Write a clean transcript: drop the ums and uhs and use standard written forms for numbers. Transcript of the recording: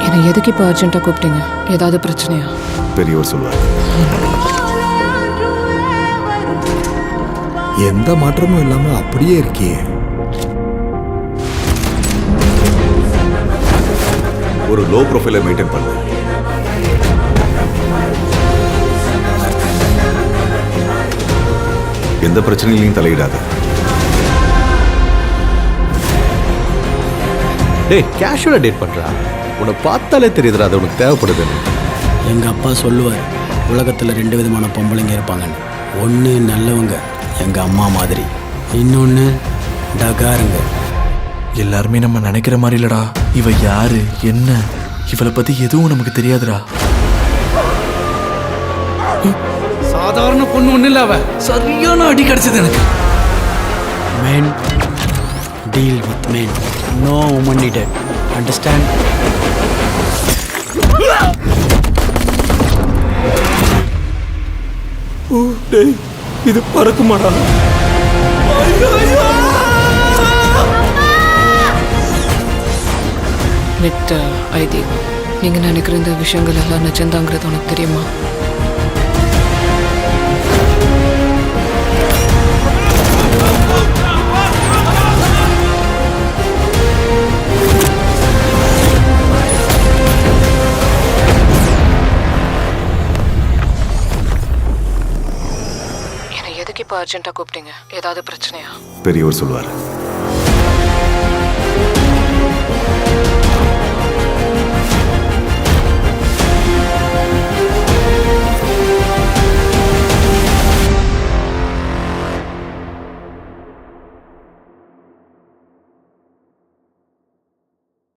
என்னை எதுக்கு இப்போ அர்ஜென்ட்டாக கூப்பிட்டீங்க? ஏதாவது பிரச்சனையா? பெரியவர் சொல்வார். எந்த மாற்றமும் இல்லாம அப்படியே இருக்கியே. ஒரு லோ ப்ரொஃபைலை மெயின்டைன் பண்ணு. எந்த பிரச்சனையிலையும் தலையிடாத. டேய், கேஷுவலாக டேட் பண்ணுறா. உன்னை பார்த்தாலே தெரியுதுடா அது உனக்கு தேவைப்படுதுன்னு. எங்கள் அப்பா சொல்லுவார், உலகத்தில் 2 விதமான பொம்பளைங்க இருப்பாங்கன்னு. ஒன்று நல்லவங்க, எங்கள் அம்மா மாதிரி. இன்னொன்று டகாருங்க. எல்லாருமே நம்ம நினைக்கிற மாதிரி இல்லடா. இவ யாரு என்ன இவளை பத்தி எதுவும் நமக்கு தெரியாதுடா. சாதாரண பொண்ணு ஒண்ணு இல்ல, அவ சரியான அடி கிடைச்சது எனக்கு. Man deal with man, no woman needed. Understand? டேய், இது பறக்குமாடா? மிஸ்டர் ஐதி, நீங்கள் நினைக்கிற இந்த விஷயங்கள் எல்லாம் நிஜந்தாங்கிறது உனக்கு தெரியுமா? என்னை எதுக்கு இப்போ அர்ஜென்ட்டாக கூப்பிட்டீங்க? ஏதாவது பிரச்சனையா? பெரியவர் சொல்வார்.